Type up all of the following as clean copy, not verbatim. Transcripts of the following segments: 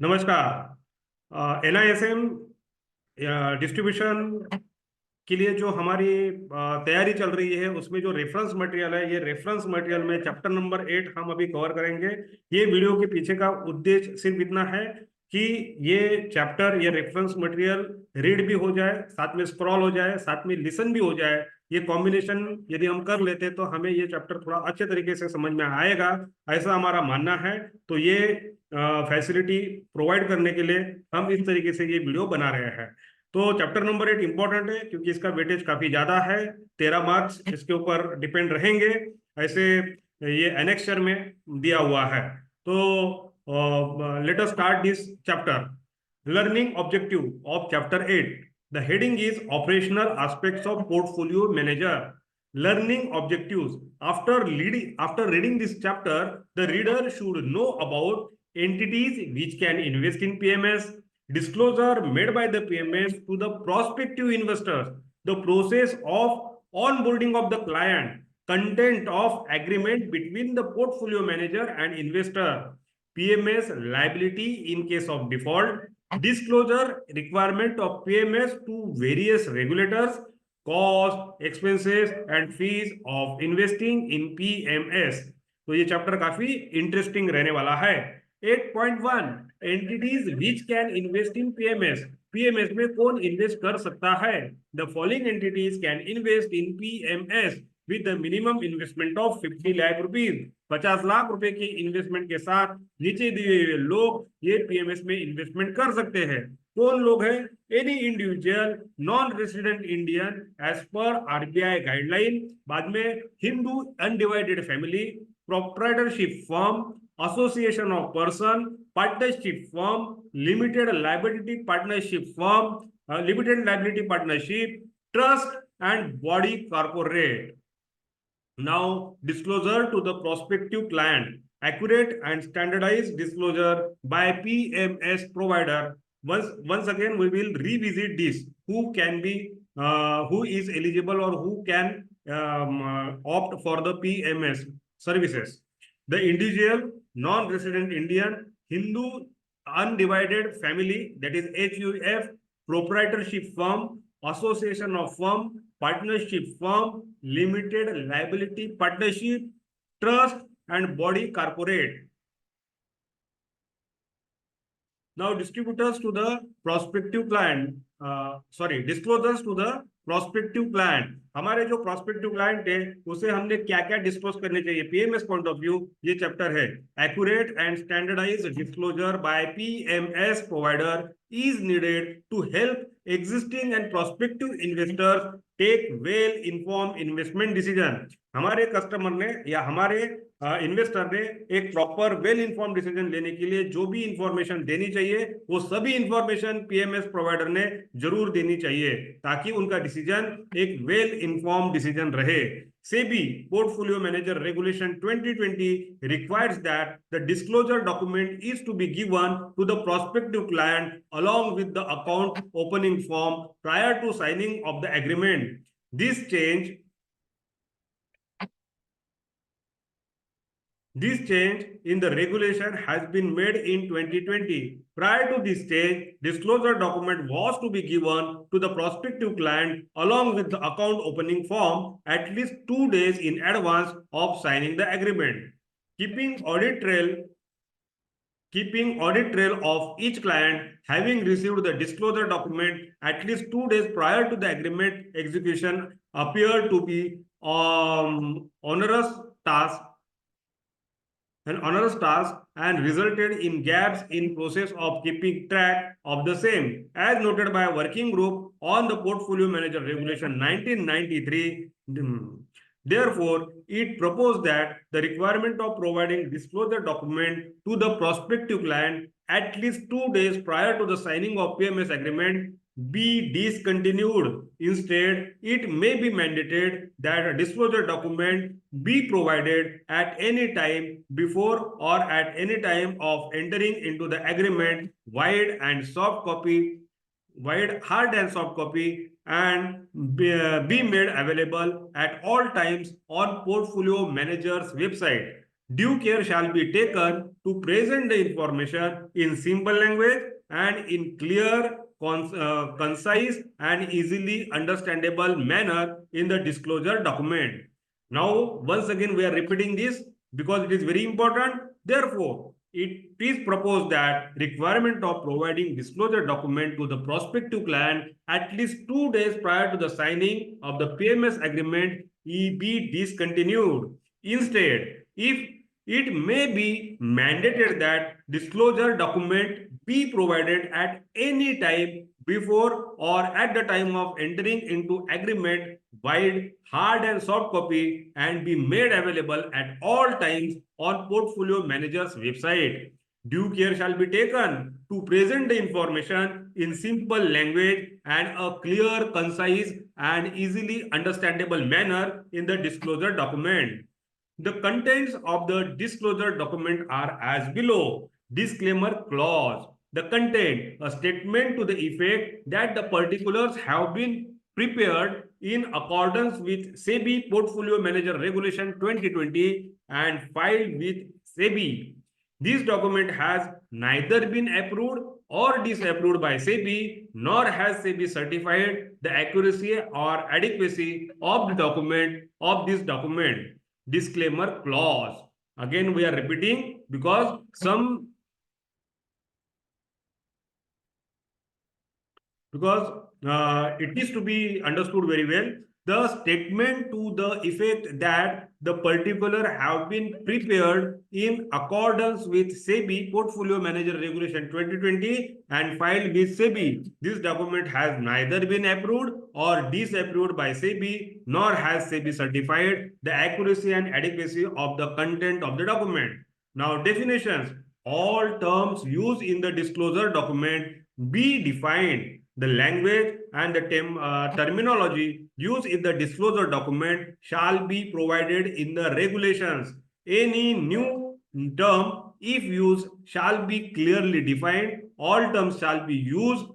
नमस्कार। NISM distribution के लिए जो हमारी तैयारी चल रही है उसमें जो रेफरेंस मटेरियल है, ये रेफरेंस मटेरियल में चैप्टर नंबर 8 हम अभी कवर करेंगे। ये वीडियो के पीछे का उद्देश्य सिर्फ इतना है कि ये चैप्टर, ये रेफरेंस मटेरियल रीड भी हो जाए, साथ में स्क्रॉल हो जाए, साथ में लिसन भी हो जाए। ये कॉम्बिनेशन यदि हम कर लेते तो हमें ये चैप्टर थोड़ा अच्छे तरीके से समझ में आएगा, ऐसा हमारा मानना है। तो ये फैसिलिटी प्रोवाइड करने के लिए हम इस तरीके से ये वीडियो बना रहे हैं। तो चैप्टर नंबर 8 इंपॉर्टेंट है क्योंकि इसका वेटेज काफी ज्यादा है, 13 मार्क्स इसके ऊपर डिपेंड रहेंगे, ऐसे ये एनेक्चर में दिया हुआ है। तो let us start this chapter. Learning objective of chapter 8। The heading is operational aspects of portfolio manager. Learning objectives. After reading this chapter, the reader should know about entities which can invest in PMS, disclosure made by the PMS to the prospective investors, the process of onboarding of the client, content of agreement between the portfolio manager and investor, PMS liability in case of default, disclosure requirement of PMS to various regulators, cost, expenses and fees of investing in PMS. तो ये chapter काफी interesting रहने वाला है। 8.1 entities which can invest in PMS. PMS में कौन invest कर सकता है? The following entities can invest in PMS with the minimum investment of 50 lakh rupees. 50 lakh रुपए की इन्वेस्टमेंट के साथ नीचे दिए हुए लोग ये पीएमएस में इन्वेस्टमेंट कर सकते हैं। कौन लोग हैं? Any individual non resident Indian as per RBI guideline, बाद में Hindu undivided family, proprietorship firm, association of person, partnership firm, limited liability partnership firm, limited liability partnership, trust and body corporate. Now, disclosure to the prospective client. Accurate and standardized disclosure by PMS provider. Once again, we will revisit this. Who is eligible or who can opt for the PMS services? The individual, non-resident Indian, Hindu, undivided family, that is HUF, proprietorship firm, association of firm, partnership firm, limited liability partnership, trust and body corporate. Now distributors to the prospective client, disclosures to the prospective client. हमारे जो prospective client है उसे हमने क्या क्या disclose करने चाहिए PMS point of view, ये चैप्टर है। Accurate and standardized disclosure by PMS provider is needed to help existing and prospective investors take well informed investment decision. हमारे कस्टमर ने या हमारे इन्वेस्टर ने एक प्रॉपर वेल इन्फॉर्म डिसीजन लेने के लिए जो भी इंफॉर्मेशन देनी चाहिए वो सभी इंफॉर्मेशन पीएमएस प्रोवाइडर ने जरूर देनी चाहिए ताकि उनका डिसीजन एक वेल इन्फॉर्म डिसीजन रहे। SEBI Portfolio Manager Regulation 2020 requires that the disclosure document is to be given to the prospective client along with the account opening form prior to signing of the agreement. This change in the regulation has been made in 2020. Prior to this stage, disclosure document was to be given to the prospective client along with the account opening form at least 2 days in advance of signing the agreement. Keeping audit trail of each client having received the disclosure document at least 2 days prior to the agreement execution appear to be onerous task and resulted in gaps in process of keeping track of the same, as noted by a working group on the Portfolio Manager Regulation 1993. Therefore, it proposed that the requirement of providing disclosure document to the prospective client at least 2 days prior to the signing of PMS agreement be discontinued. Instead, it may be mandated that a disclosure document be provided at any time before or at any time of entering into the agreement, wide hard and soft copy, and be made available at all times on portfolio manager's website. Due care shall be taken to present the information in simple language and in clear, concise, and easily understandable manner in the disclosure document. Now, once again, we are repeating this because it is very important. Therefore, it is proposed that requirement of providing disclosure document to the prospective client at least 2 days prior to the signing of the PMS agreement be discontinued. Instead, if it may be mandated that disclosure document be provided at any time before or at the time of entering into agreement, wide, hard and soft copy, and be made available at all times on portfolio manager's website. Due care shall be taken to present the information in simple language and a clear, concise, and easily understandable manner in the disclosure document. The contents of the disclosure document are as below. Disclaimer clause. The content, a statement to the effect that the particulars have been prepared in accordance with SEBI Portfolio Manager Regulation 2020 and filed with SEBI. This document has neither been approved or disapproved by SEBI, nor has SEBI certified the accuracy or adequacy of the document of this document. Disclaimer clause. Again, we are repeating because it is to be understood very well. The statement to the effect that the particular have been prepared in accordance with SEBI Portfolio Manager Regulation 2020 and filed with SEBI. This document has neither been approved or disapproved by SEBI, nor has SEBI certified the accuracy and adequacy of the content of the document. Now, definitions. All terms used in the disclosure document be defined. The language and the terminology used in the disclosure document shall be provided in the regulations. Any new term, if used, shall be clearly defined. All terms shall be used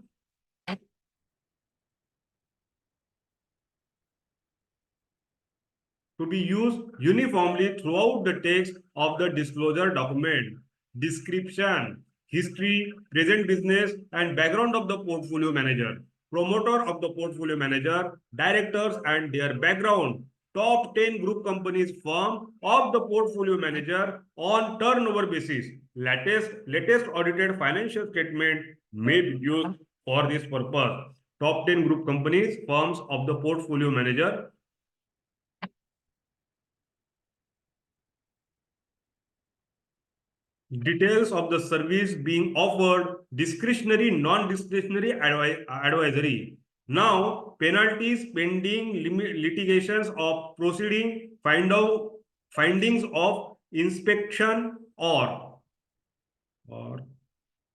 to be used uniformly throughout the text of the disclosure document. Description, history, present business, and background of the portfolio manager, promoter of the portfolio manager, directors and their background, top 10 group companies firm of the portfolio manager on turnover basis. Latest audited financial statement may be used for this purpose. Top 10 group companies firms of the portfolio manager. Details of the service being offered, discretionary, non-discretionary advisory. Now, penalties pending litigations of proceeding, findings of inspection or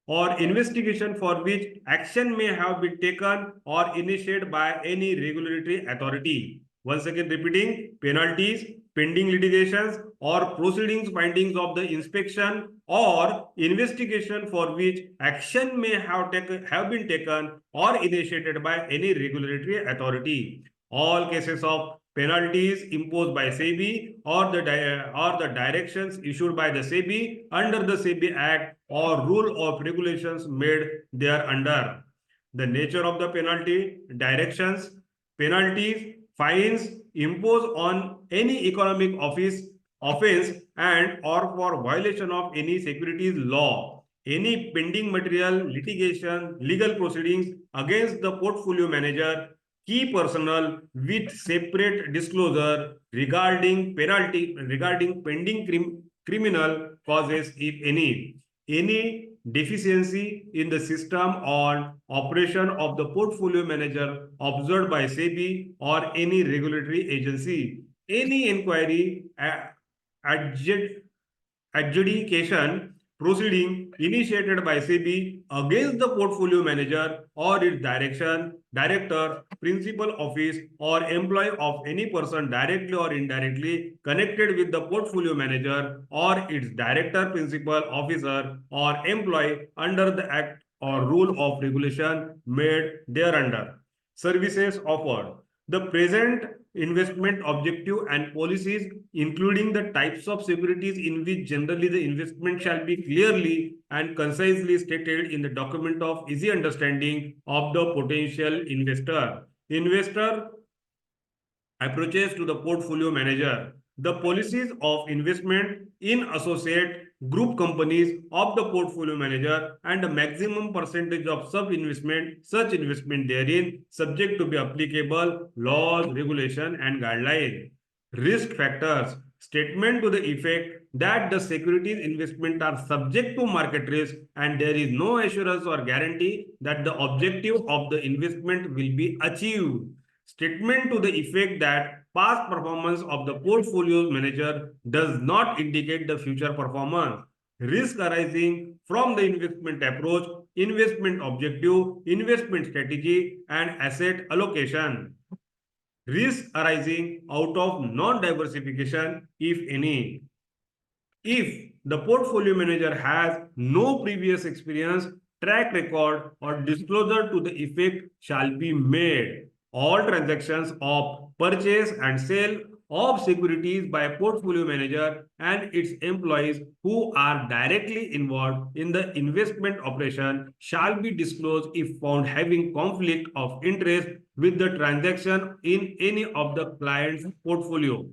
or investigation for which action may have been taken or initiated by any regulatory authority. Once again repeating, penalties, pending litigations or proceedings, findings of the inspection or investigation for which action may have been taken or initiated by any regulatory authority. All cases of penalties imposed by SEBI or the directions issued by the SEBI under the SEBI Act or rule of regulations made thereunder. The nature of the penalty, directions, penalties, fines imposed on any economic offense and or for violation of any securities law, any pending material litigation, legal proceedings against the portfolio manager, key personnel with separate disclosure regarding pending criminal causes, if any deficiency in the system or operation of the portfolio manager observed by SEBI or any regulatory agency, any inquiry, adjudication proceeding initiated by SEBI against the portfolio manager or its director, principal office, or employee of any person directly or indirectly connected with the portfolio manager or its director, principal officer, or employee under the act or rule of regulation made thereunder. Services offered. The present investment objective and policies, including the types of securities in which generally the investment shall be clearly and concisely stated in the document of easy understanding of the potential investor. Investor approaches to the portfolio manager. The policies of investment in associate group companies of the portfolio manager and the maximum percentage of such investment therein subject to be applicable laws, regulation and guidelines. Risk factors. Statement to the effect that the securities investment are subject to market risk and there is no assurance or guarantee that the objective of the investment will be achieved. Statement to the effect that past performance of the portfolio manager does not indicate the future performance. Risk arising from the investment approach, investment objective, investment strategy, and asset allocation. Risk arising out of non-diversification, if any. If the portfolio manager has no previous experience, track record, or disclosure to the effect shall be made. All transactions of purchase and sale of securities by a portfolio manager and its employees who are directly involved in the investment operation shall be disclosed if found having conflict of interest with the transaction in any of the client's portfolio.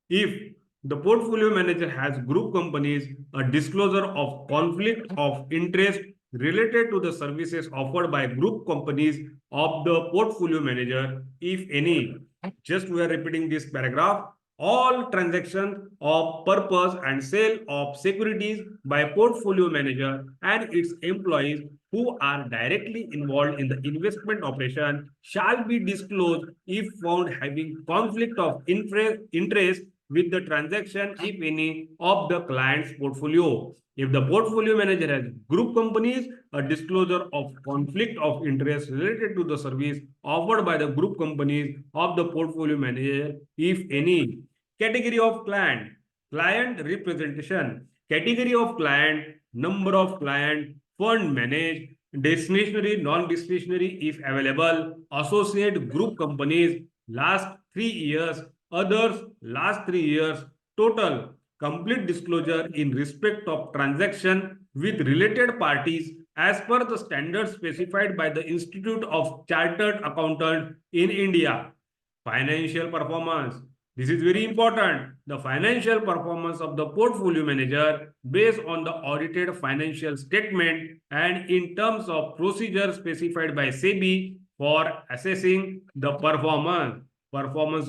If the portfolio manager has group companies, a disclosure of conflict of interest related to the services offered by group companies of the portfolio manager, if any. Just we are repeating this paragraph. All transactions of purpose and sale of securities by portfolio manager and its employees who are directly involved in the investment operation shall be disclosed if found having conflict of interest with the transaction, if any, of the client's portfolio. If the portfolio manager has group companies, a disclosure of conflict of interest related to the service offered by the group companies of the portfolio manager, if any. Category of client, client representation, category of client, number of client, fund managed, discretionary, non-discretionary if available, associate group companies, last 3 years, others last 3 years, total, complete disclosure in respect of transaction with related parties as per the standards specified by the Institute of Chartered Accountants in India. Financial performance. This is very important. The financial performance of the portfolio manager based on the audited financial statement and in terms of procedure specified by SEBI for assessing the performance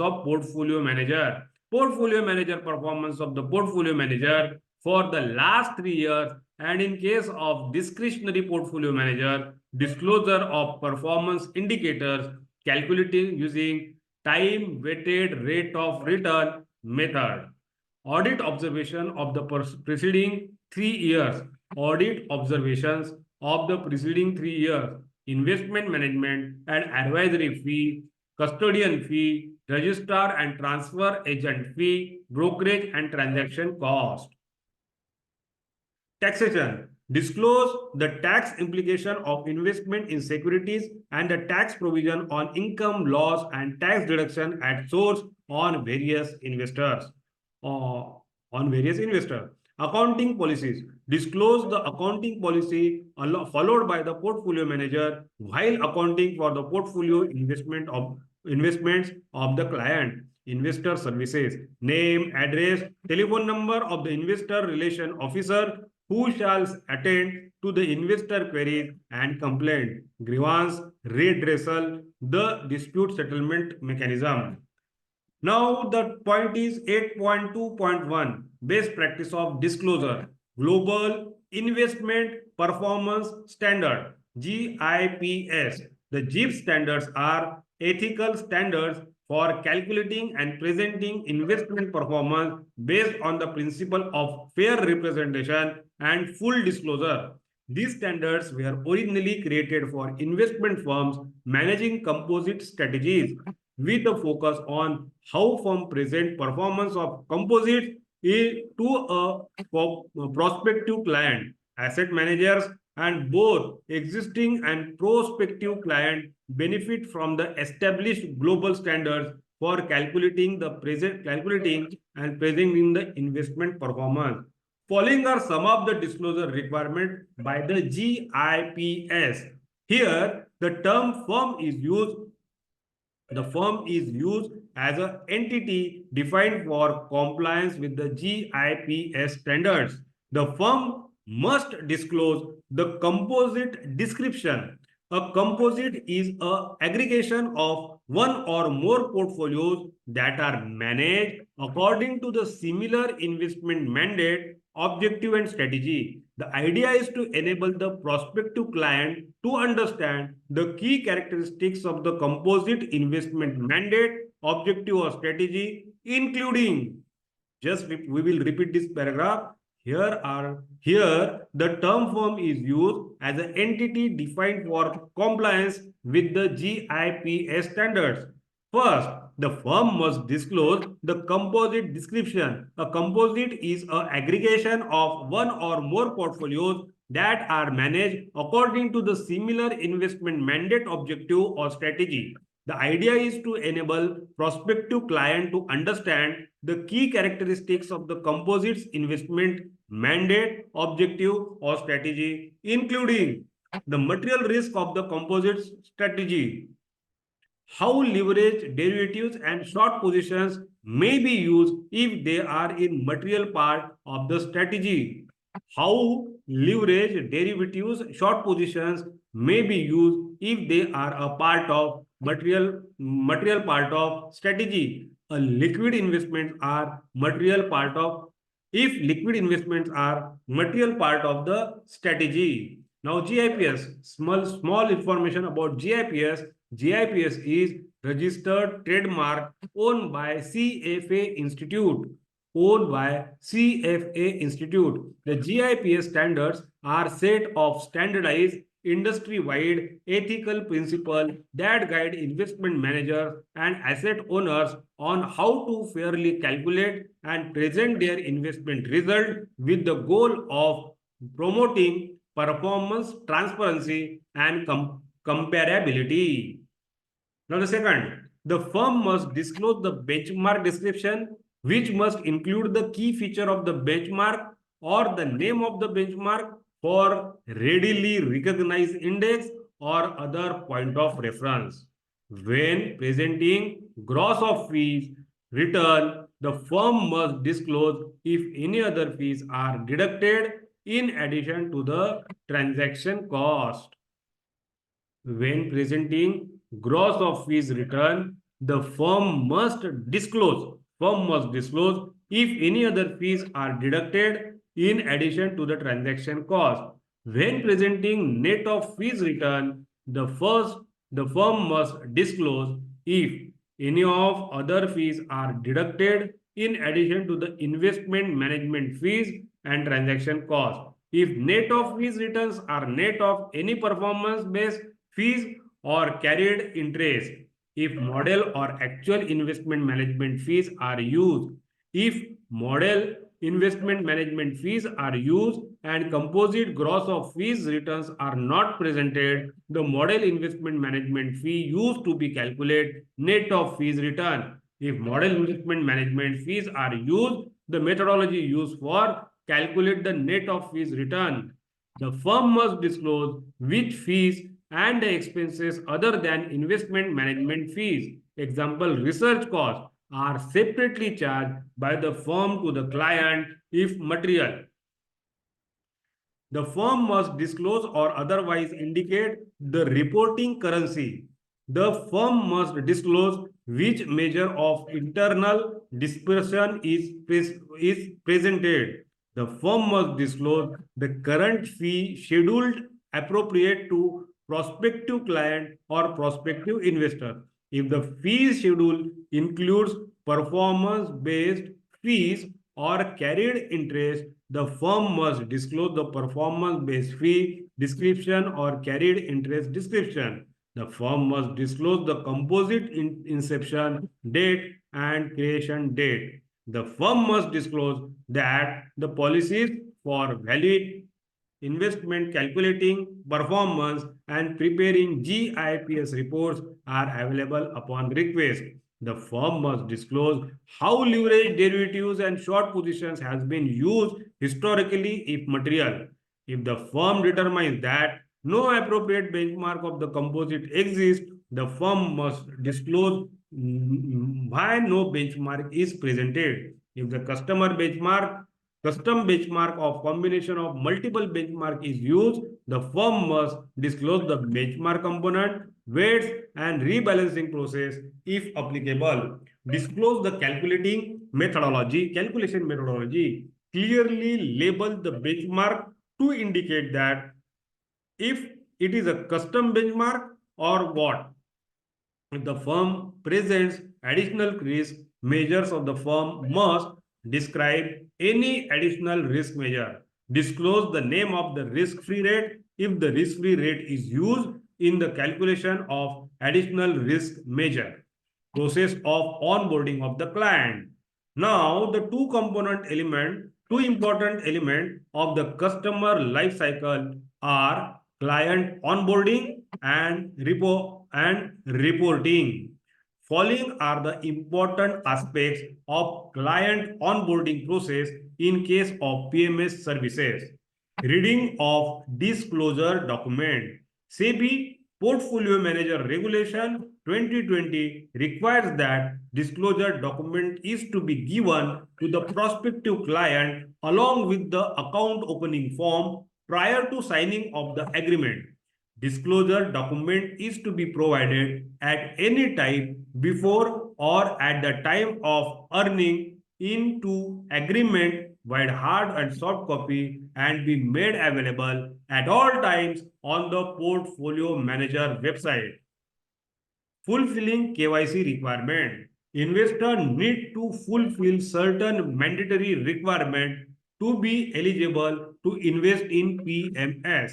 of portfolio manager. Portfolio manager performance of the portfolio manager for the last 3 years and in case of discretionary portfolio manager, disclosure of performance indicators calculated using time weighted rate of return method. Audit observation of the preceding 3 years. Audit observations of the preceding 3 years. Investment management and advisory fee, custodian fee, registrar and transfer agent fee, brokerage and transaction cost. Taxation. Disclose the tax implication of investment in securities and the tax provision on income loss and tax deduction at source on various investors. Accounting policies. Disclose the accounting policy followed by the portfolio manager while accounting for the portfolio investments of the client. Investor services. Name, address, telephone number of the investor relation officer who shall attend to the investor queries and complaint, grievance, redressal, the dispute settlement mechanism. Now the point is 8.2.1, best practice of disclosure, Global Investment Performance Standard, GIPS. The GIPS standards are ethical standards for calculating and presenting investment performance based on the principle of fair representation and full disclosure. These standards were originally created for investment firms managing composite strategies with a focus on how firms present performance of composites to a prospective client, asset managers, and both existing and prospective clients benefit from the established global standards for calculating and presenting the investment performance. Following are some of the disclosure requirements by the GIPS. Here, the term firm is used. The firm is used as an entity defined for compliance with the GIPS standards. The firm must disclose the composite description. A composite is an aggregation of one or more portfolios that are managed according to the similar investment mandate, objective, and strategy. The idea is to enable the prospective client to understand the key characteristics of the composite investment mandate, objective, or strategy, including, just we will repeat this paragraph. Here the term firm is used as an entity defined for compliance with the GIPS standards. First, the firm must disclose the composite description. A composite is an aggregation of one or more portfolios that are managed according to the similar investment mandate, objective, or strategy. The idea is to enable prospective client to understand the key characteristics of the composite's investment mandate, objective, or strategy, including the material risk of the composite strategy, how leverage derivatives and short positions may be used if they are in material part of the strategy, how leverage derivatives short positions may be used if they are a part of material part of strategy. A liquid investments are material part of if liquid investments are material part of the strategy. Now GIPS, small information about GIPS. GIPS is registered trademark owned by CFA Institute. The GIPS standards are set of standardized industry-wide ethical principles that guide investment managers and asset owners on how to fairly calculate and present their investment result with the goal of promoting performance, transparency, and comparability. Now, the second, the firm must disclose the benchmark description, which must include the key feature of the benchmark or the name of the benchmark for readily recognized index or other point of reference. When presenting gross of fees return, the firm must disclose if any other fees are deducted in addition to the transaction cost. When presenting gross of fees return, the firm must disclose if any other fees are deducted in addition to the transaction cost. When presenting net of fees return, the firm must disclose if any of other fees are deducted in addition to the investment management fees and transaction cost. If net of fees returns are net of any performance based fees or carried interest, if model or actual investment management fees are used, if model investment management fees are used and composite gross of fees returns are not presented, the model investment management fee used to be calculated net of fees return. If model investment management fees are used, the methodology used for calculate the net of fees return. The firm must disclose which fees and the expenses other than investment management fees, example research costs, are separately charged by the firm to the client if material. The firm must disclose or otherwise indicate the reporting currency. The firm must disclose which measure of internal dispersion is presented. The firm must disclose the current fee scheduled appropriate to prospective client or prospective investor. If the fee schedule includes performance-based fees or carried interest, the firm must disclose the performance-based fee description or carried interest description. The firm must disclose the composite inception date and creation date. The firm must disclose that the policies for valid investment, calculating performance, and preparing GIPS reports are available upon request. The firm must disclose how leverage derivatives and short positions has been used historically if material. If the firm determines that no appropriate benchmark of the composite exists, the firm must disclose why no benchmark is presented. If the custom benchmark of combination of multiple benchmark is used, the firm must disclose the benchmark component, weights, and rebalancing process if applicable. Disclose the calculation methodology. Clearly label the benchmark to indicate that if it is a custom benchmark or what. If the firm presents additional risk, measures of the firm must describe any additional risk measure. Disclose the name of the risk-free rate if the risk-free rate is used in the calculation of additional risk measure. Process of onboarding of the client. Now, the two important element of the customer life cycle are client onboarding and reporting. Following are the important aspects of client onboarding process in case of PMS services. Reading of disclosure document. SEBI Portfolio Manager Regulation 2020 requires that disclosure document is to be given to the prospective client along with the account opening form prior to signing of the agreement. Disclosure document is to be provided at any time before or at the time of earning into agreement while hard and soft copy and be made available at all times on the portfolio manager website. Fulfilling KYC requirement. Investor need to fulfill certain mandatory requirement to be eligible to invest in PMS.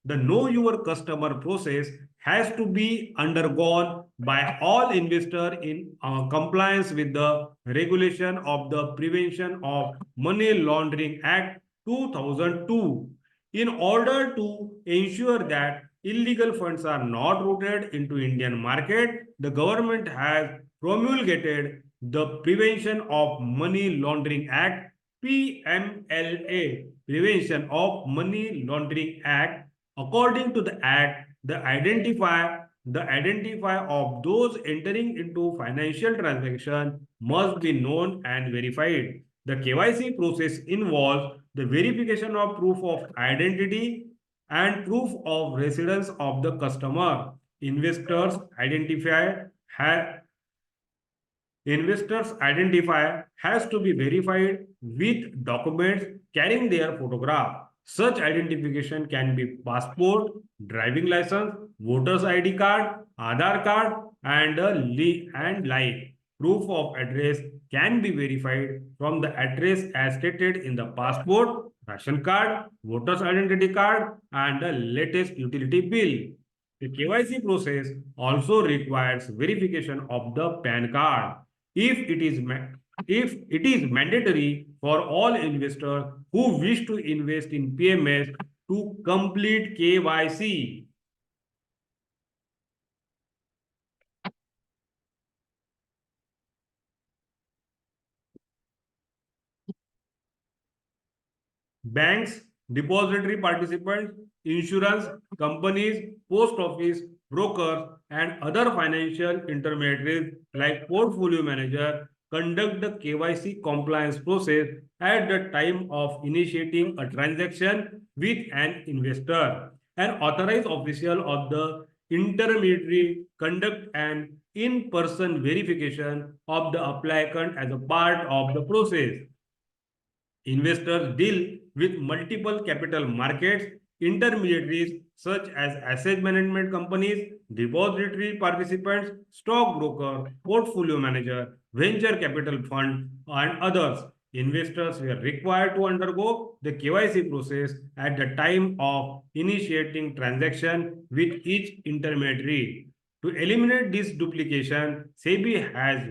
The Know Your Customer process has to be undergone by all investors in compliance with the regulation of the Prevention of Money Laundering Act 2002 in order to ensure that illegal funds are not routed into Indian market. The government has promulgated the Prevention of Money Laundering Act PMLA, Prevention of Money Laundering Act. According to the act, the identifier of those entering into financial transaction must be known and verified. The KYC process involves the verification of proof of identity and proof of residence of the customer. Investors identifier Investors identifier has to be verified with documents carrying their photograph. Such identification can be passport, driving license, voter's ID card, Aadhaar card, and like. Proof of address can be verified from the address as stated in the passport, ration card, voter's identity card, and the latest utility bill. The KYC process also requires verification of the PAN card. If it is mandatory for all investors who wish to invest in PMS to complete KYC. Banks, depository participants, insurance companies, post office, brokers, and other financial intermediaries like portfolio manager conduct the KYC compliance process at the time of initiating a transaction with an investor. An authorized official of the intermediary conduct an in-person verification of the applicant as a part of the process. Investors deal with multiple capital markets, intermediaries such as asset management companies, depository participants, stockbroker, portfolio manager, venture capital fund, and others. Investors were required to undergo the KYC process at the time of initiating transaction with each intermediary. To eliminate this duplication, SEBI has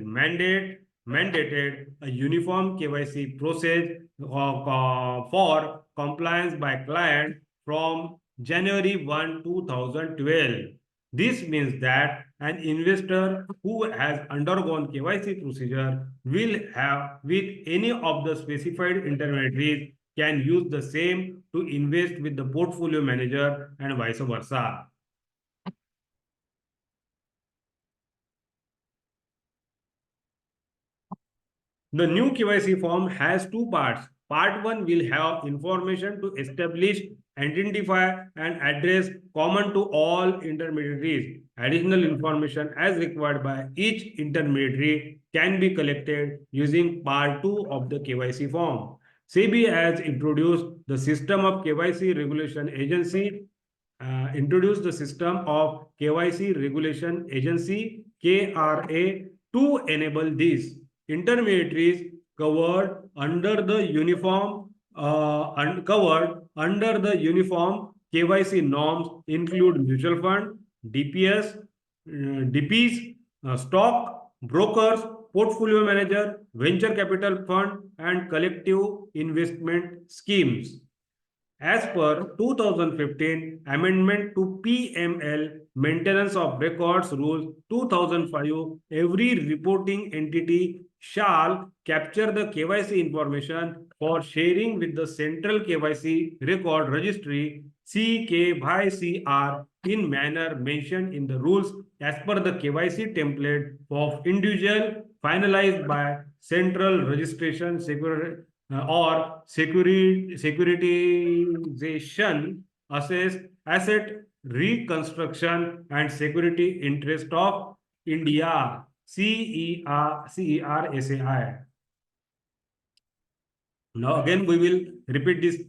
mandated a uniform KYC process for compliance by client from January 1, 2012. This means that an investor who has undergone KYC procedure will have with any of the specified intermediaries can use the same to invest with the portfolio manager and vice versa. The new KYC form has two parts. Part 1 will have information to establish, identify, and address common to all intermediaries. Additional information as required by each intermediary can be collected using Part 2 of the KYC form. SEBI has introduced the system of KYC regulation agency introduced the system of KYC regulation agency KRA to enable this. Intermediaries covered under the uniform covered under the uniform KYC norms include mutual fund, DPS, DPs, stock brokers, portfolio manager, venture capital fund, and collective investment schemes. As per 2015 Amendment to PML Maintenance of Records Rules 2005, every reporting entity shall capture the KYC information for sharing with the Central KYC Record Registry CK by CR in manner mentioned in the rules as per the KYC template of individual finalized by Central Registration Security or securitization, assess, asset reconstruction and security interest of India, CERSAI. Now again we will repeat this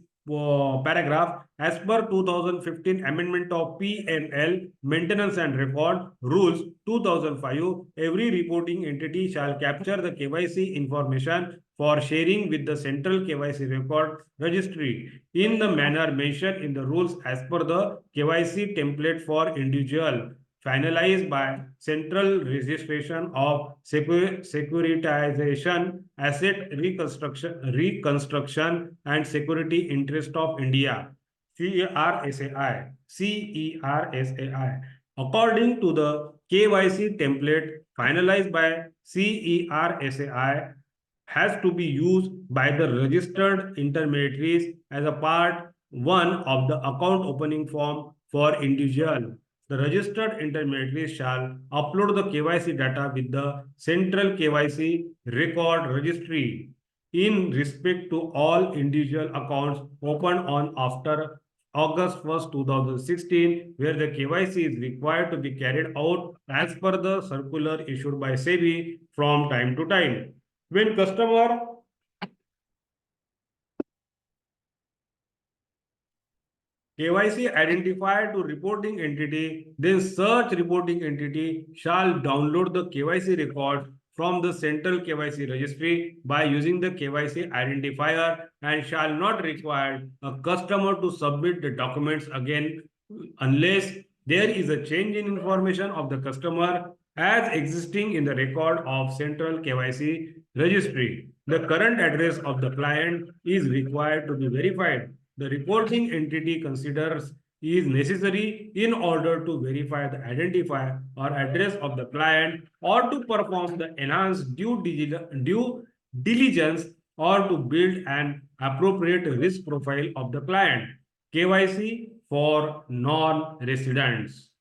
paragraph. As per 2015 amendment of PML Maintenance and Record Rules 2005, every reporting entity shall capture the KYC information for sharing with the Central KYC Record Registry in the manner mentioned in the rules as per the KYC template for individual finalized by Central Registration of Securitization, Asset Reconstruction and Security Interest of India, CERSAI. CERSAI. According to the KYC template finalized by CERSAI, has to be used by the registered intermediaries as a part 1 of the account opening form for individual. The registered intermediary shall upload the KYC data with the Central KYC Record Registry in respect to all individual accounts opened on after August 1st, 2016, where the KYC is required to be carried out as per the circular issued by SEBI from time to time. When customer KYC identified to reporting entity, then such reporting entity shall download the KYC record from the Central KYC registry by using the KYC identifier and shall not require a customer to submit the documents again unless there is a change in information of the customer as existing in the record of Central KYC registry. The current address of the client is required to be verified. The reporting entity considers is necessary in order to verify the identifier or address of the client or to perform the enhanced due diligence or to build an appropriate risk profile of the client. KYC for non-residents.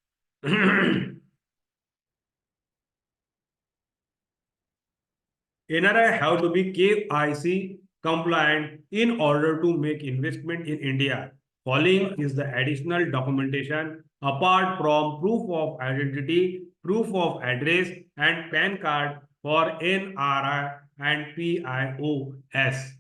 NRI have to be KYC compliant in order to make investment in India. Following is the additional documentation apart from proof of identity, proof of address, and PAN card for NRI and PIOS.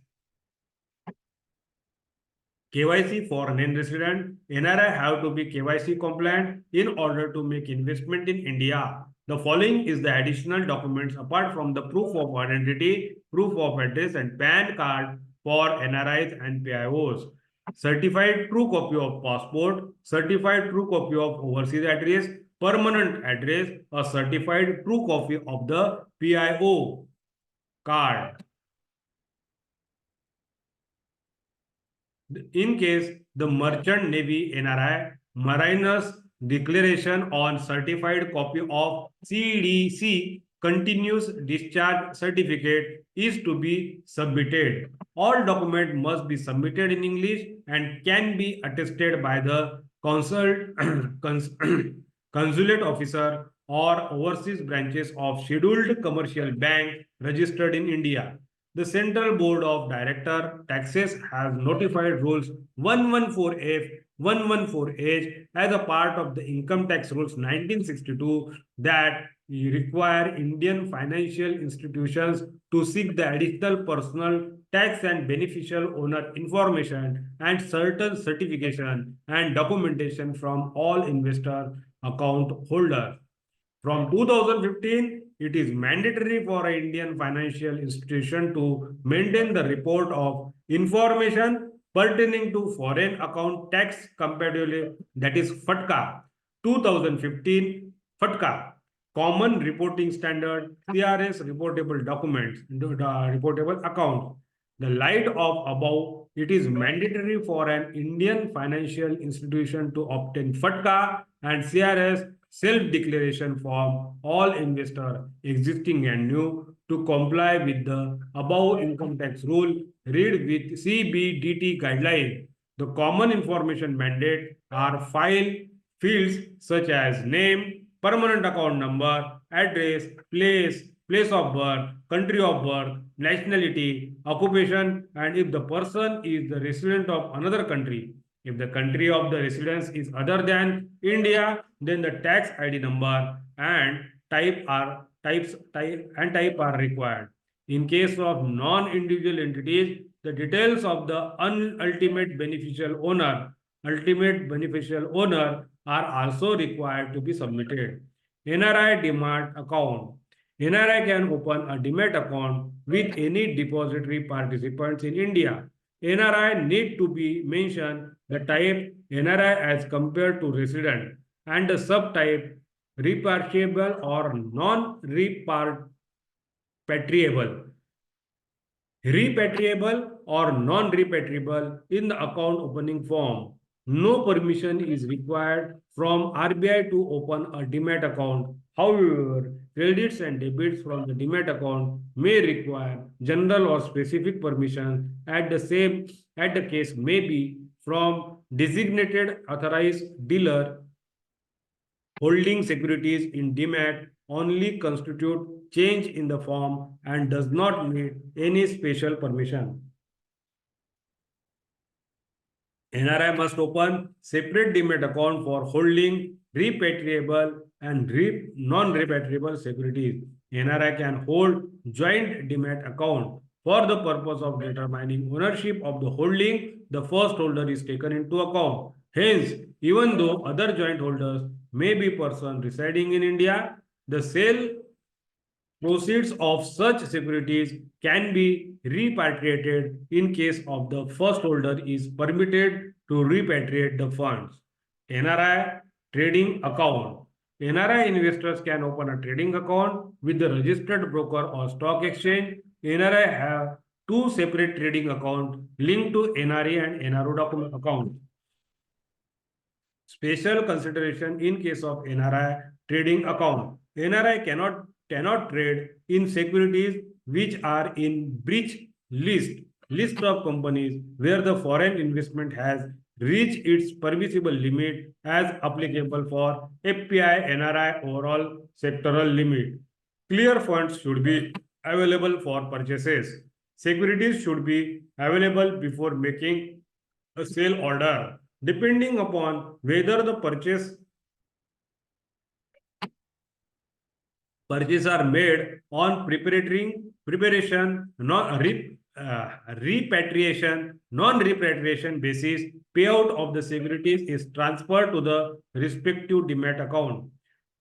KYC for non-resident, NRI have to be KYC compliant in order to make investment in India. The following is the additional documents apart from the proof of identity, proof of address, and PAN card for NRIs and PIOs. Certified true copy of passport, certified true copy of overseas address, permanent address, a certified true copy of the PIO card. In case the merchant navy NRI, mariners declaration on certified copy of CDC continuous discharge certificate is to be submitted. All documents must be submitted in English and can be attested by the consulate officer or overseas branches of scheduled commercial bank registered in India. The Central Board of Director Taxes has notified rules 114F 114H as a part of the Income Tax Rules 1962 that require Indian financial institutions to seek the additional personal tax and beneficial owner information and certain certification and documentation from all investor account holders. From 2015, it is mandatory for an Indian financial institution to maintain the report of information pertaining to foreign account tax compatibility, that is FATCA 2015 FATCA Common Reporting Standard CRS reportable documents, reportable account. The light of above, it is mandatory for an Indian financial institution to obtain FATCA and CRS self-declaration form all investors existing and new to comply with the above income tax rule. Read with CBDT guideline. The common information mandate are file fields such as name, permanent account number, address, place of birth, country of birth, nationality, occupation, and if the person is the resident of another country. If the country of the residence is other than India, then the tax ID number and type are required. In case of non-individual entities, the details of the ultimate beneficial owner are also required to be submitted. NRI Demat account. NRI can open a Demat account with any depository participants in India. NRI need to be mentioned the type NRI as compared to resident and the subtype repatriable or non-repatriable. Repatriable or non-repatriable in the account opening form. No permission is required from RBI to open a Demat account. However, credits and debits from the Demat account may require general or specific permission at the case may be from designated authorized dealer holding securities in Demat only constitute change in the form and does not need any special permission. NRI must open separate Demat account for holding repatriable and non-repatriable securities. NRI can hold joint Demat account for the purpose of determining ownership of the holding. The first holder is taken into account. Hence, even though other joint holders may be persons residing in India, the sale proceeds of such securities can be repatriated in case of the first holder is permitted to repatriate the funds. NRI trading account. NRI investors can open a trading account with the registered broker or stock exchange. NRI have two separate trading accounts linked to NRE and NRO document account. Special consideration in case of NRI trading account. NRI cannot trade in securities which are in breach list of companies where the foreign investment has reached its permissible limit as applicable for FPI NRI overall sectoral limit. Clear funds should be available for purchases. Securities should be available before making a sale order, depending upon whether the purchase are made on preparation, repatriation, non-repatriation basis. Payout of the securities is transferred to the respective Demat account.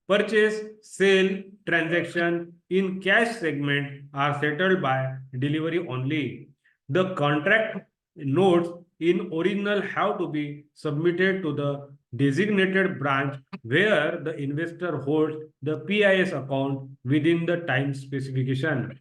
Purchase, sale, transaction in cash segment are settled by delivery only. The contract notes in original have to be submitted to the designated branch where the investor holds the PIS account within the time specified.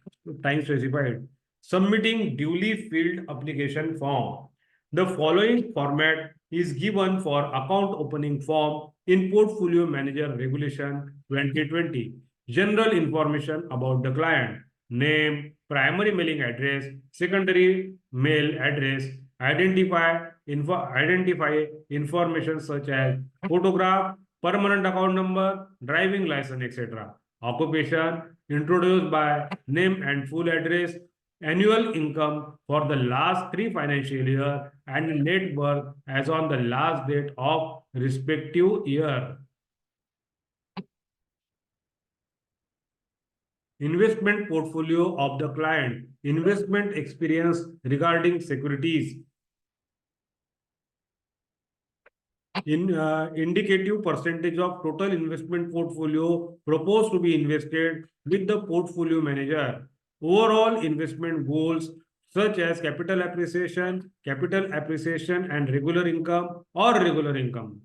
Submitting duly filled application form. The following format is given for account opening form in Portfolio Manager Regulation 2020. General information about the client: name, primary mailing address, secondary mail address, identify information such as photograph, permanent account number, driving license, etc. Occupation introduced by name and full address, annual income for the last 3 financial years, and net worth as on the last date of respective year. Investment portfolio of the client, investment experience regarding securities, indicative percentage of total investment portfolio proposed to be invested with the portfolio manager, overall investment goals such as capital appreciation and regular income or regular income,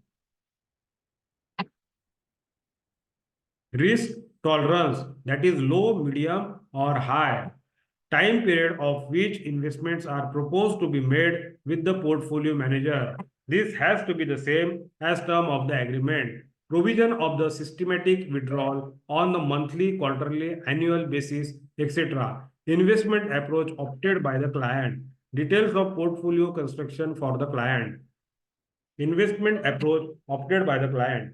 risk tolerance, that is low, medium or high, time period of which investments are proposed to be made with the portfolio manager. This has to be the same as term of the agreement. Provision of the systematic withdrawal on the monthly, quarterly, annual basis, etc. Investment approach opted by the client. Details of portfolio construction for the client. Investment approach opted by the client.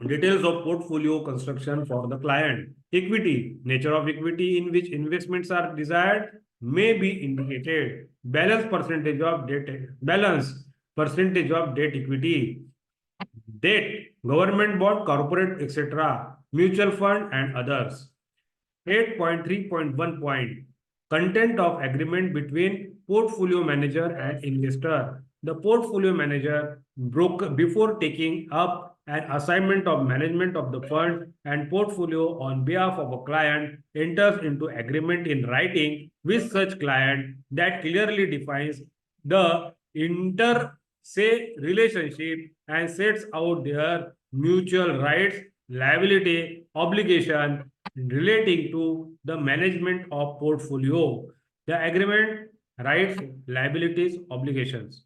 Details of portfolio construction for the client. Equity, nature of equity in which investments are desired may be indicated. Balance percentage of debt equity, debt, government bond, corporate, etc., mutual fund and others. 8.3.1 point. Content of agreement between portfolio manager and investor. The portfolio manager broke before taking up an assignment of management of the fund and portfolio on behalf of a client enters into agreement in writing with such client that clearly defines the inter say relationship and sets out their mutual rights, liability, obligation relating to the management of portfolio. The agreement, rights, liabilities, obligations.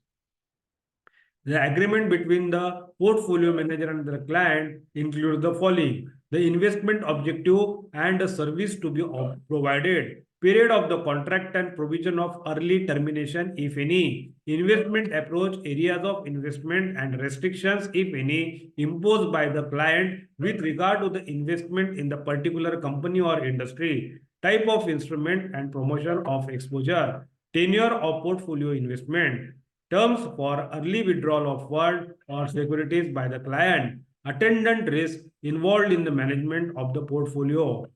The agreement between the portfolio manager and the client includes the following: the investment objective and the service to be provided, period of the contract and provision of early termination, if any, investment approach, areas of investment and restrictions, if any, imposed by the client with regard to the investment in the particular company or industry, type of instrument and promotion of exposure, tenure of portfolio investment, terms for early withdrawal of fund or securities by the client, attendant risk involved in the management of the portfolio,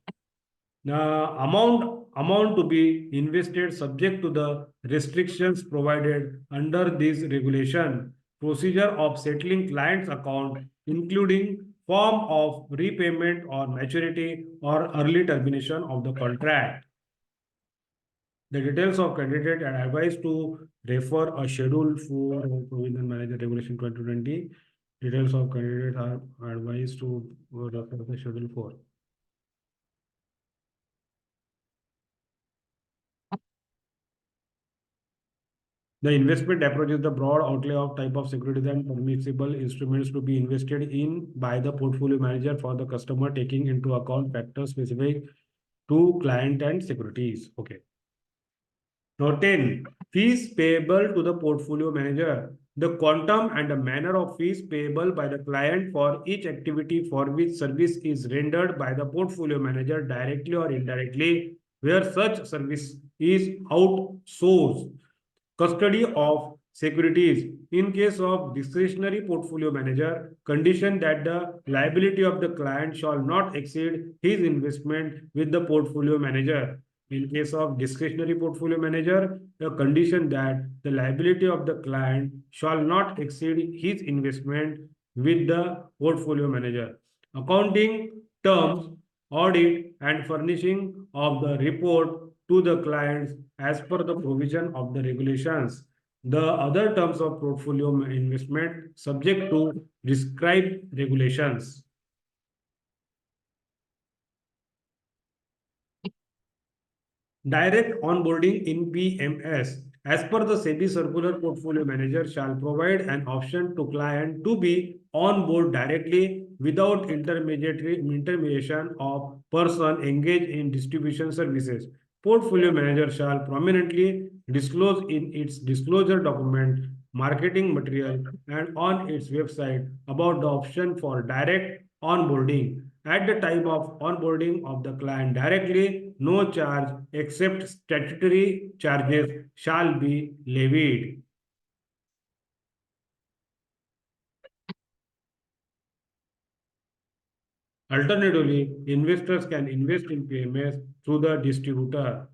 the amount to be invested subject to the restrictions provided under this regulation, procedure of settling client's account, including form of repayment or maturity or early termination of the contract. The details of candidate are advised to refer a schedule for provision manager regulation 2020. Details of candidate are advised to refer the schedule 4. The investment approach is the broad outlay of type of securities and permissible instruments to be invested in by the portfolio manager for the customer, taking into account factors specific to client and securities. Okay. Now 10. Fees payable to the portfolio manager. The quantum and the manner of fees payable by the client for each activity for which service is rendered by the portfolio manager directly or indirectly, where such service is outsourced. Custody of securities. In case of discretionary portfolio manager, condition that the liability of the client shall not exceed his investment with the portfolio manager. In case of discretionary portfolio manager, the condition that the liability of the client shall not exceed his investment with the portfolio manager. Accounting terms, audit and furnishing of the report to the clients as per the provision of the regulations. The other terms of portfolio investment subject to prescribed regulations. Direct onboarding in PMS. As per the SEBI circular, portfolio manager shall provide an option to client to be on board directly without intermediation of person engaged in distribution services. Portfolio manager shall prominently disclose in its disclosure document, marketing material, and on its website about the option for direct onboarding. At the time of onboarding of the client directly, no charge except statutory charges shall be levied. Alternatively, investors can invest in PMS through the distributor.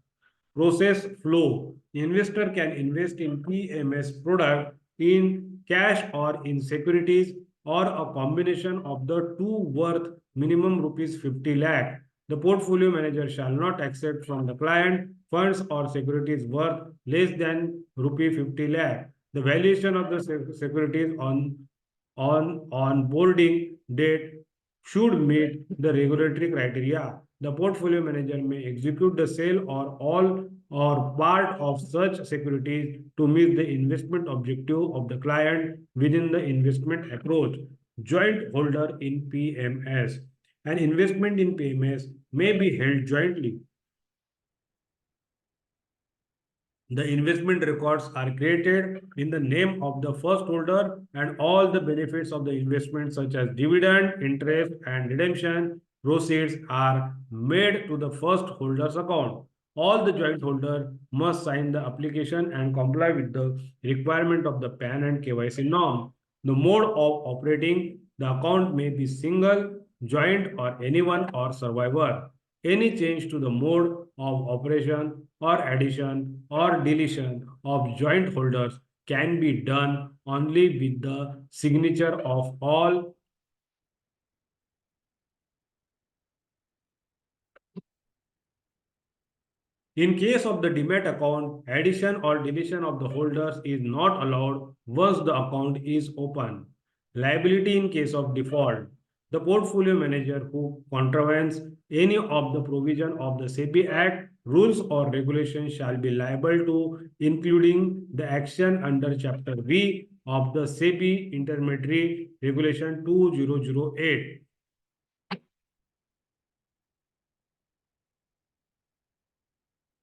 Process flow. Investor can invest in PMS product in cash or in securities or a combination of the two worth minimum rupees 50 lakh. The portfolio manager shall not accept from the client funds or securities worth less than rupee 50 lakh. The valuation of the securities on boarding date should meet the regulatory criteria. The portfolio manager may execute the sale or all or part of such securities to meet the investment objective of the client within the investment approach. Joint holder in PMS. An investment in PMS may be held jointly. The investment records are created in the name of the first holder, and all the benefits of the investment, such as dividend, interest, and redemption proceeds, are made to the first holder's account. All the joint holders must sign the application and comply with the requirement of the PAN and KYC norm. The mode of operating the account may be single, joint, or anyone or survivor. Any change to the mode of operation or addition or deletion of joint holders can be done only with the signature of all. In case of the demat account, addition or deletion of the holders is not allowed once the account is open. Liability in case of default. The portfolio manager who contravenes any of the provision of the SEBI Act, rules or regulations shall be liable to, including the action under Chapter V of the SEBI Intermediary Regulation 2008.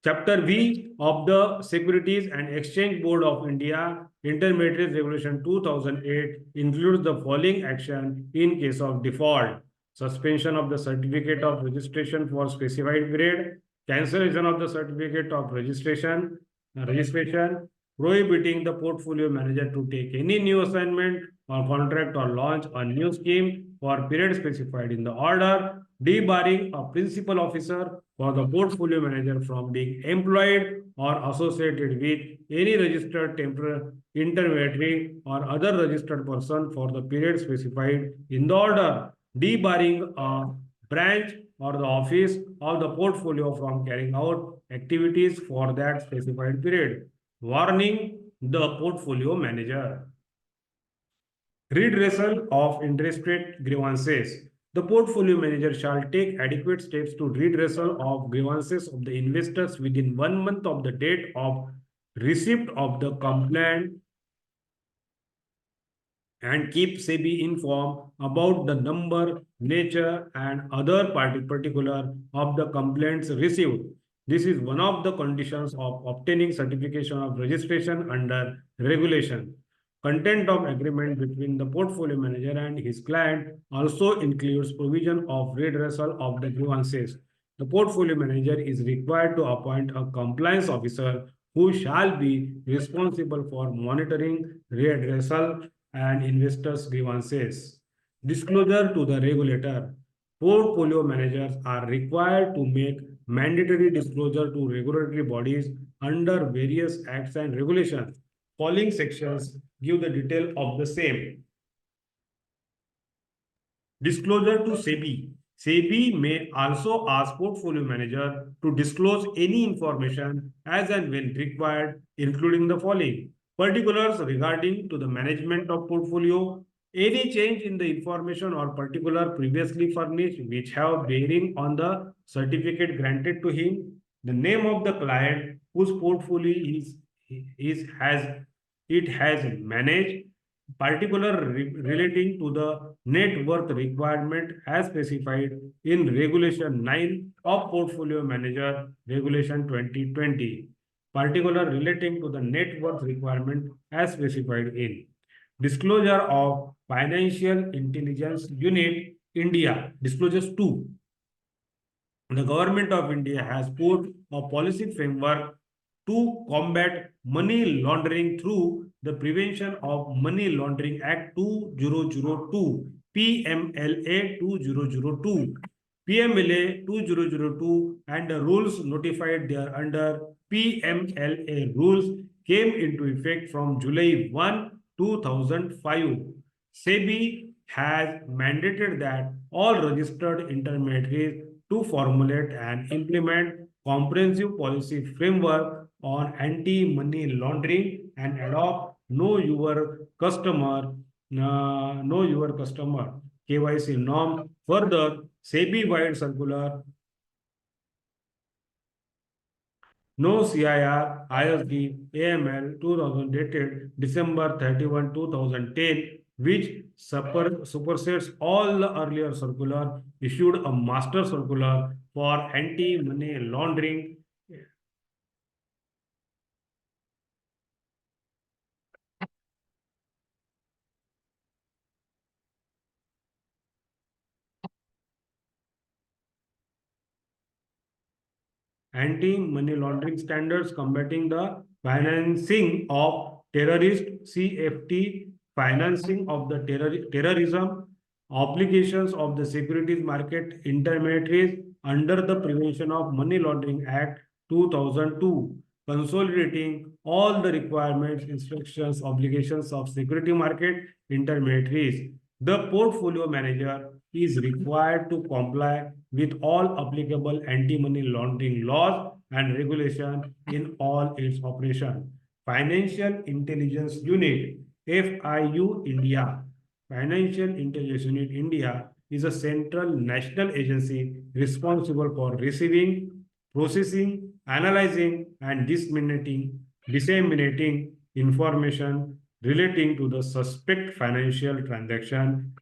Chapter V of the Securities and Exchange Board of India Intermediate Regulation 2008 includes the following action in case of default: suspension of the certificate of registration for specified period, cancellation of the certificate of registration, prohibiting the portfolio manager to take any new assignment or contract or launch a new scheme for period specified in the order, debarring a principal officer for the portfolio manager from being employed or associated with any registered temporary intermediary or other registered person for the period specified in the order, debarring a branch or the office of the portfolio from carrying out activities for that specified period. Warning the portfolio manager. Redressal of interest rate grievances. The portfolio manager shall take adequate steps to redressal of grievances of the investors within 1 month of the date of receipt of the complaint and keep SEBI informed about the number, nature, and other particular of the complaints received. This is one of the conditions of obtaining certification of registration under regulation. Content of agreement between the portfolio manager and his client also includes provision of redressal of the grievances. The portfolio manager is required to appoint a compliance officer who shall be responsible for monitoring redressal and investors' grievances. Disclosure to the regulator. Portfolio managers are required to make mandatory disclosure to regulatory bodies under various acts and regulations. Following sections give the detail of the same. Disclosure to SEBI. SEBI may also ask portfolio manager to disclose any information as and when required, including the following: particulars regarding to the management of portfolio, any change in the information or particular previously furnished which have bearing on the certificate granted to him, the name of the client whose portfolio is is has it has managed, particular relating to the net worth requirement as specified in Regulation 9 of Portfolio Manager Regulation 2020, particular relating to the net worth requirement as specified in Disclosure of Financial Intelligence Unit India, Disclosures 2. The government of India has put a policy framework to combat money laundering through the Prevention of Money Laundering Act 2002, PMLA 2002. PMLA 2002 and the rules notified there under PMLA rules came into effect from July 1, 2005. SEBI has mandated that all registered intermediaries to formulate and implement comprehensive policy framework on anti-money laundering and adopt know your customer KYC norm. Further, SEBI wide circular No CIR ISD AML 2000 dated December 31, 2010, which supersedes all the earlier circular, issued a master circular for anti-money laundering. Anti-money laundering standards combating the financing of terrorist CFT, financing of the terrorism, obligations of the securities market intermediaries under the Prevention of Money Laundering Act 2002, consolidating all the requirements, instructions, obligations of security market intermediaries. The portfolio manager is required to comply with all applicable anti-money laundering laws and regulations in all its operations. Financial Intelligence Unit, FIU India. Financial Intelligence Unit India is a central national agency responsible for receiving, processing, analyzing, and disseminating information relating to the suspect financial transaction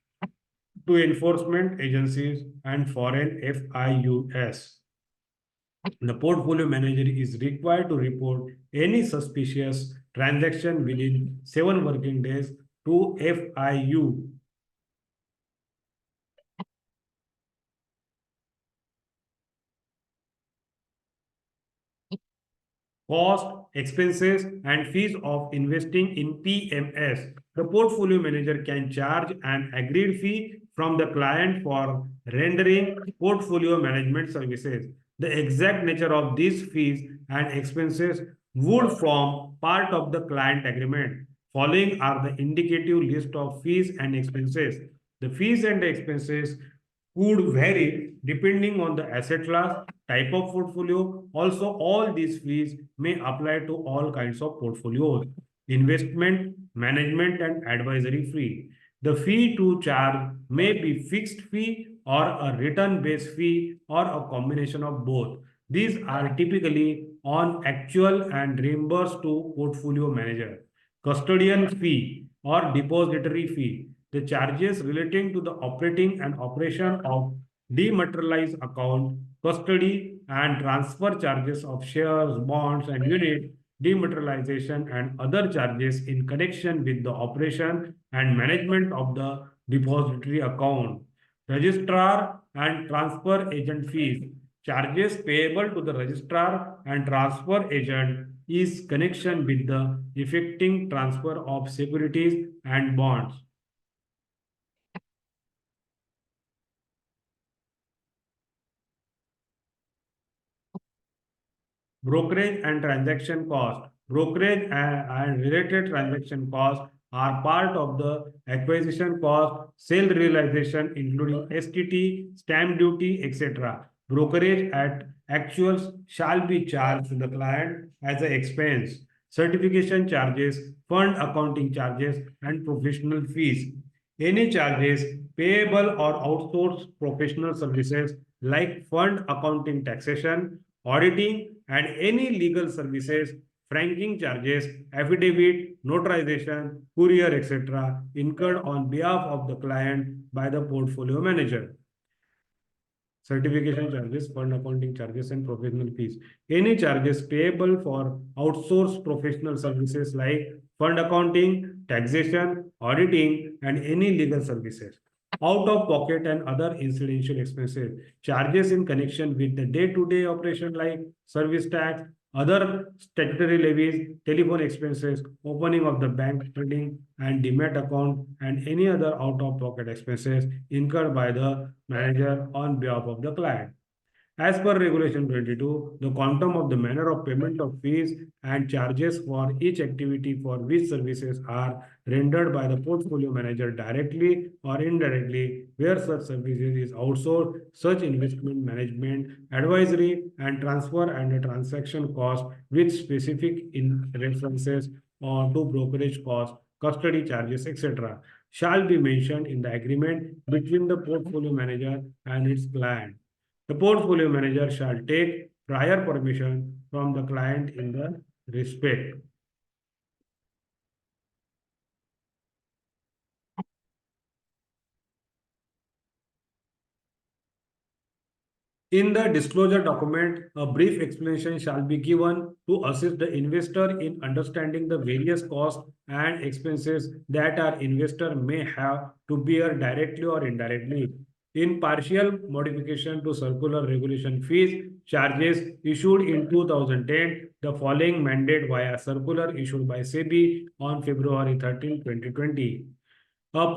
to enforcement agencies and foreign FIUs. The portfolio manager is required to report any suspicious transaction within 7 working days to FIU. Cost, expenses, and fees of investing in PMS. The portfolio manager can charge an agreed fee from the client for rendering portfolio management services. The exact nature of these fees and expenses would form part of the client agreement. Following are the indicative list of fees and expenses. The fees and expenses could vary depending on the asset class, type of portfolio. Also, all these fees may apply to all kinds of portfolios. Investment, management, and advisory fee. The fee to charge may be fixed fee or a return-based fee or a combination of both. These are typically on actual and reimbursed to portfolio manager. Custodian fee or depository fee. The charges relating to the operating and operation of dematerialized account, custody and transfer charges of shares, bonds, and unit dematerialization and other charges in connection with the operation and management of the depository account. Registrar and transfer agent fees. Charges payable to the registrar and transfer agent is connection with the effecting transfer of securities and bonds. Brokerage and transaction cost. Brokerage and related transaction costs are part of the acquisition cost, sale realization, including STT, stamp duty, etc. Brokerage at actuals shall be charged to the client as an expense. Certification charges, fund accounting charges, and professional fees. Any charges payable or outsourced professional services like fund accounting taxation, auditing, and any legal services franking charges, affidavit, notarization, courier, etc., incurred on behalf of the client by the portfolio manager. Certification charges, fund accounting charges, and professional fees. Any charges payable for outsourced professional services like fund accounting, taxation, auditing, and any legal services. Out of pocket and other incidental expenses, charges in connection with the day-to-day operation like service tax, other statutory levies, telephone expenses, opening of the bank trading and demat account, and any other out-of-pocket expenses incurred by the manager on behalf of the client. As per Regulation 22, the quantum of the manner of payment of fees and charges for each activity for which services are rendered by the portfolio manager directly or indirectly, where such services is outsourced, such investment management, advisory, and transfer and transaction costs with specific in references or to brokerage costs, custody charges, etc., shall be mentioned in the agreement between the portfolio manager and its client. The portfolio manager shall take prior permission from the client in the respect. In the disclosure document, a brief explanation shall be given to assist the investor in understanding the various costs and expenses that our investor may have to bear directly or indirectly. In partial modification to circular regulation fees charges issued in 2010, the following mandate via circular issued by SEBI on February 13, 2020. As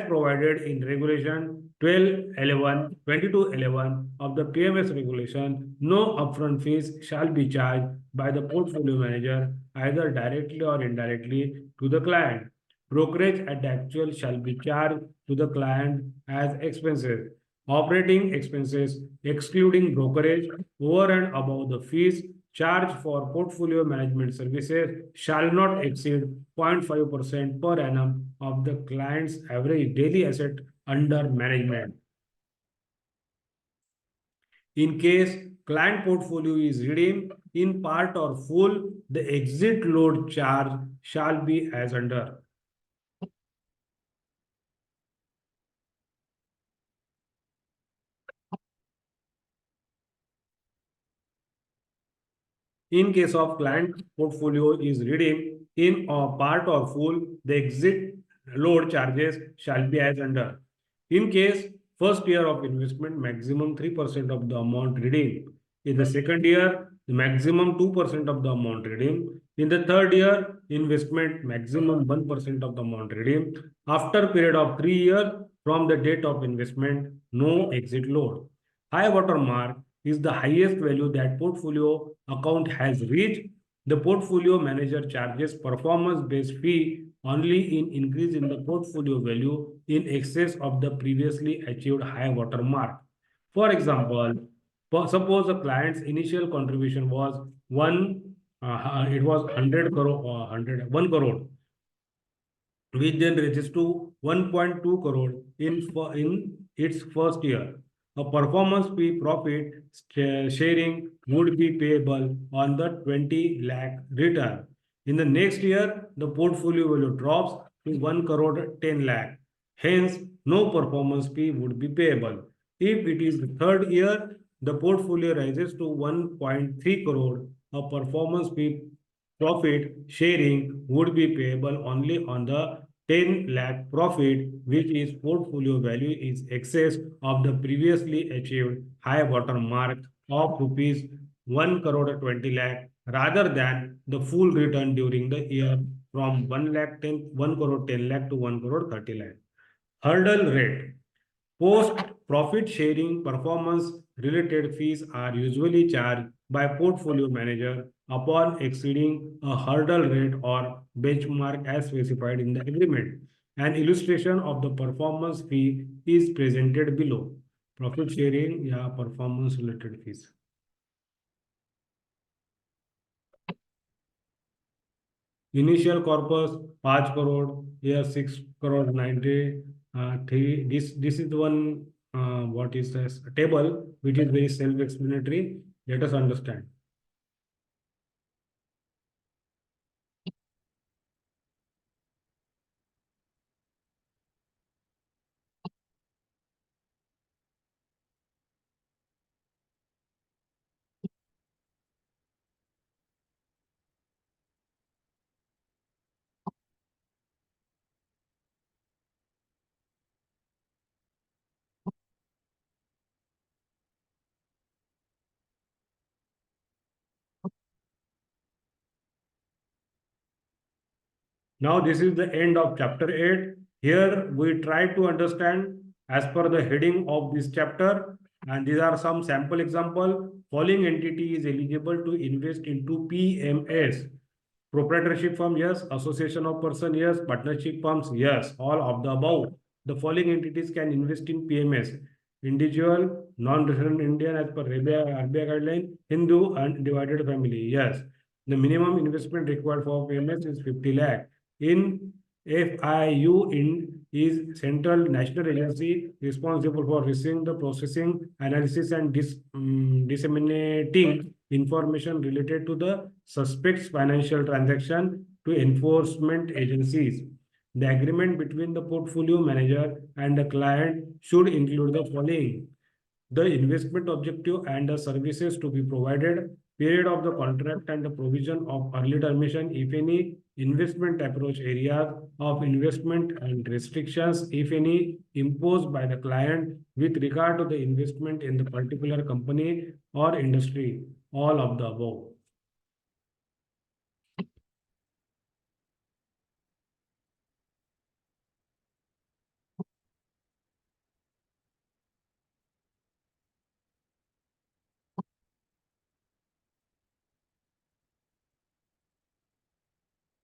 provided in Regulation 2211 of the PMS regulation, no upfront fees shall be charged by the portfolio manager either directly or indirectly to the client. Brokerage at the actual shall be charged to the client as expenses. Operating expenses, excluding brokerage, over and above the fees charged for portfolio management services, shall not exceed 0.5% per annum of the client's average daily asset under management. In case client portfolio is redeemed in part or full, the exit load charge shall be as under. In case of client portfolio is redeemed in or part or full, the exit load charges shall be as under. In case first year of investment, maximum 3% of the amount redeemed. In the second year, the maximum 2% of the amount redeemed. In the third year, investment maximum 1% of the amount redeemed. After period of 3 years from the date of investment, no exit load. High water mark is the highest value that portfolio account has reached. The portfolio manager charges performance-based fee only in increase in the portfolio value in excess of the previously achieved high water mark. For example, suppose the client's initial contribution was it was 100 crore, 1 crore, which then reaches to 1.2 crore in its first year. A performance fee profit sharing would be payable on the 20 lakh return. In the next year, the portfolio value drops to 1 crore 10 lakh. Hence, no performance fee would be payable. If it is the third year, the portfolio rises to 1.3 crore. A performance fee profit sharing would be payable only on the 10 lakh profit, which is portfolio value is excess of the previously achieved high water mark of rupees 1 crore 20 lakh rather than the full return during the year from 1 crore 10 lakh to 1 crore 30 lakh. Hurdle rate. Post profit sharing performance related fees are usually charged by portfolio manager upon exceeding a hurdle rate or benchmark as specified in the agreement. An illustration of the performance fee is presented below. Profit sharing या performance related fees. Initial corpus 5 crore, here 6 crore 90. This is the one, what is this table, which is very self-explanatory. Let us understand. Now this is the end of chapter 8. Here we try to understand as per the heading of this chapter, and these are some sample example. Following entity is eligible to invest into PMS. Proprietorship firm, yes. Association of person, yes. Partnership firms, yes. All of the above. The following entities can invest in PMS. Individual, non-resident Indian as per RBI guideline, Hindu, undivided family, yes. The minimum investment required for PMS is 50 lakh. In FIU is Central National Agency responsible for receiving the processing, analysis, and disseminating information related to the suspect's financial transaction to enforcement agencies. The agreement between the portfolio manager and the client should include the following: the investment objective and the services to be provided, period of the contract and the provision of early termination, if any, investment approach, areas of investment and restrictions, if any, imposed by the client with regard to the investment in the particular company or industry, all of the above.